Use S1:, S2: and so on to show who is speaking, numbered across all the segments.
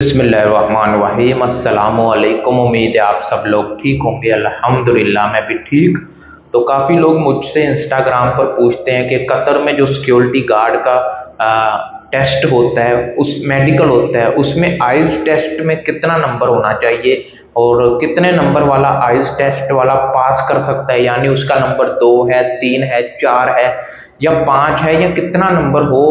S1: बिस्मिल्लाहिर्रहमानिर्रहीम अस्सलामुअलैकुम। उम्मीद है आप सब लोग ठीक होंगे। अल्हम्दुलिल्लाह मैं भी ठीक। तो काफ़ी लोग मुझसे इंस्टाग्राम पर पूछते हैं कि कतर में जो सिक्योरिटी गार्ड का टेस्ट होता है, उस मेडिकल होता है, उसमें आइज़ टेस्ट में कितना नंबर होना चाहिए और कितने नंबर वाला आइज़ टेस्ट वाला पास कर सकता है, यानी उसका नंबर 2 है, 3 है, 4 है या 5 है, या कितना नंबर हो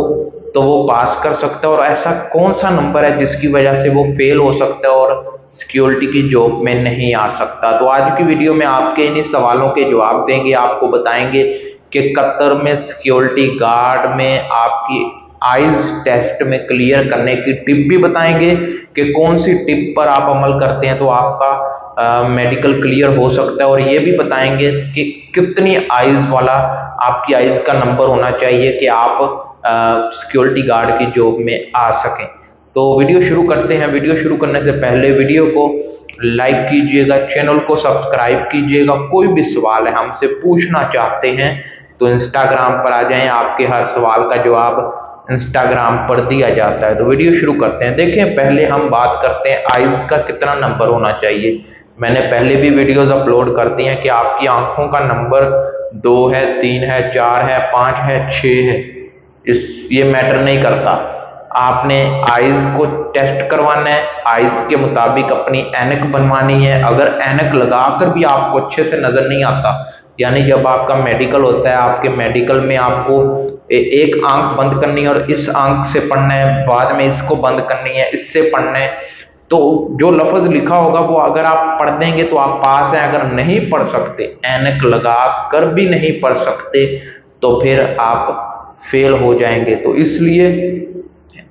S1: तो वो पास कर सकता है, और ऐसा कौन सा नंबर है जिसकी वजह से वो फेल हो सकता है और सिक्योरिटी की जॉब में नहीं आ सकता। तो आज की वीडियो में आपके इन्हीं सवालों के जवाब देंगे, आपको बताएंगे कि कतर में सिक्योरिटी गार्ड में आपकी आइज टेस्ट में क्लियर करने की टिप भी बताएंगे कि कौन सी टिप पर आप अमल करते हैं तो आपका मेडिकल क्लियर हो सकता है, और ये भी बताएंगे कि कितनी आइज वाला आपकी आइज का नंबर होना चाहिए कि आप सिक्योरिटी गार्ड की जॉब में आ सकें। तो वीडियो शुरू करते हैं। वीडियो शुरू करने से पहले वीडियो को लाइक कीजिएगा, चैनल को सब्सक्राइब कीजिएगा। कोई भी सवाल है हमसे पूछना चाहते हैं तो इंस्टाग्राम पर आ जाएं, आपके हर सवाल का जवाब इंस्टाग्राम पर दिया जाता है। तो वीडियो शुरू करते हैं। देखें, पहले हम बात करते हैं आइज का कितना नंबर होना चाहिए। मैंने पहले भी वीडियोस अपलोड कर दी हैं कि आपकी आंखों का नंबर 2 है, 3 है, 4 है, 5 है, 6 है, ये मैटर नहीं करता। आपने आइज को टेस्ट करवाना है, आइज के मुताबिक अपनी ऐनक बनवानी है। अगर ऐनक लगाकर भी आपको अच्छे से नजर नहीं आता, यानी जब आपका मेडिकल होता है, आपके मेडिकल में आपको एक आंख बंद करनी है और इस आंख से पढ़ना है, बाद में इसको बंद करनी है, इससे पढ़ना है, तो जो लफ्ज लिखा होगा वो अगर आप पढ़ देंगे तो आप पास हैं। अगर नहीं पढ़ सकते, ऐनक लगा कर भी नहीं पढ़ सकते, तो फिर आप फेल हो जाएंगे। तो इसलिए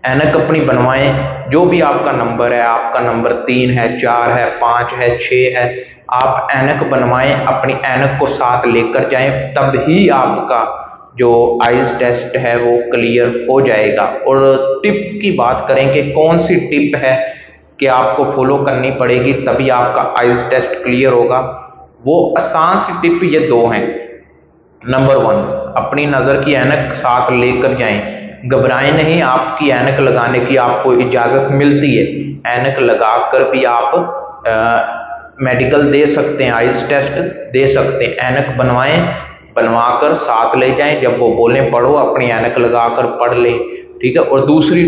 S1: ऐनक अपनी बनवाएं। जो भी आपका नंबर है, आपका नंबर 3 है, 4 है, 5 है, 6 है, आप ऐनक बनवाएं। अपनी ऐनक को साथ लेकर जाएं, तब ही आपका जो आइज टेस्ट है वो क्लियर हो जाएगा। और टिप की बात करें कि कौन सी टिप है कि आपको फॉलो करनी पड़ेगी तभी आपका आइज टेस्ट क्लियर होगा। वो आसान सी टिप ये 2 हैं। नंबर 1, अपनी नज़र की ऐनक साथ लेकर जाएं। घबराएं नहीं, आपकी ऐनक लगाने की आपको इजाज़त मिलती है। ऐनक लगाकर भी आप मेडिकल दे सकते हैं, आइज टेस्ट दे सकते हैं। ऐनक बनवाएं, बनवाकर साथ ले जाएं। जब वो बोलें पढ़ो, अपनी ऐनक लगाकर पढ़ लें, ठीक है। और दूसरी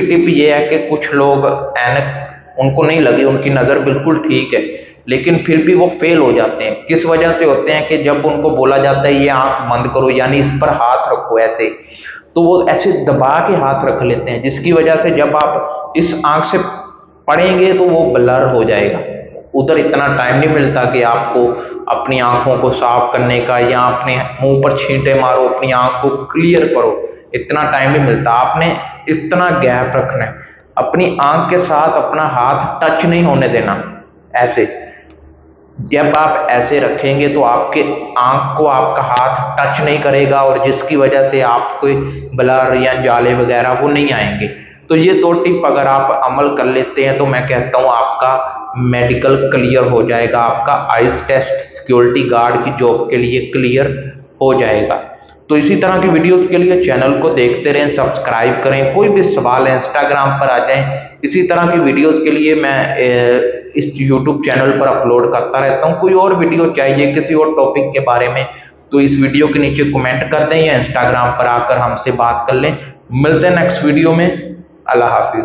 S1: टिप ये है कि कुछ लोग ऐनक उनको नहीं लगी, उनकी नज़र बिल्कुल ठीक है, लेकिन फिर भी वो फेल हो जाते हैं। किस वजह से होते हैं कि जब उनको बोला जाता है ये आंख बंद करो, यानी इस पर हाथ रखो ऐसे, तो वो ऐसे दबा के हाथ रख लेते हैं, जिसकी वजह से जब आप इस आंख से पढ़ेंगे तो वो ब्लर हो जाएगा। उधर इतना टाइम नहीं मिलता कि आपको अपनी आंखों को साफ करने का, या अपने मुंह पर छींटे मारो, अपनी आंख को क्लियर करो, इतना टाइम नहीं मिलता। आपने इतना गैप रखना है, अपनी आंख के साथ अपना हाथ टच नहीं होने देना। ऐसे जब आप ऐसे रखेंगे तो आपके आंख को आपका हाथ टच नहीं करेगा, और जिसकी वजह से आपको ब्लर या जाले वगैरह वो नहीं आएंगे। तो ये 2 टिप अगर आप अमल कर लेते हैं तो मैं कहता हूँ आपका मेडिकल क्लियर हो जाएगा, आपका आइज टेस्ट सिक्योरिटी गार्ड की जॉब के लिए क्लियर हो जाएगा। तो इसी तरह की वीडियोस के लिए चैनल को देखते रहें, सब्सक्राइब करें। कोई भी सवाल है इंस्टाग्राम पर आ जाएं। इसी तरह की वीडियोस के लिए मैं इस यूट्यूब चैनल पर अपलोड करता रहता हूं। कोई और वीडियो चाहिए किसी और टॉपिक के बारे में तो इस वीडियो के नीचे कमेंट कर दें, या इंस्टाग्राम पर आकर हमसे बात कर लें। मिलते हैं नेक्स्ट वीडियो में। अल्लाह हाफिज।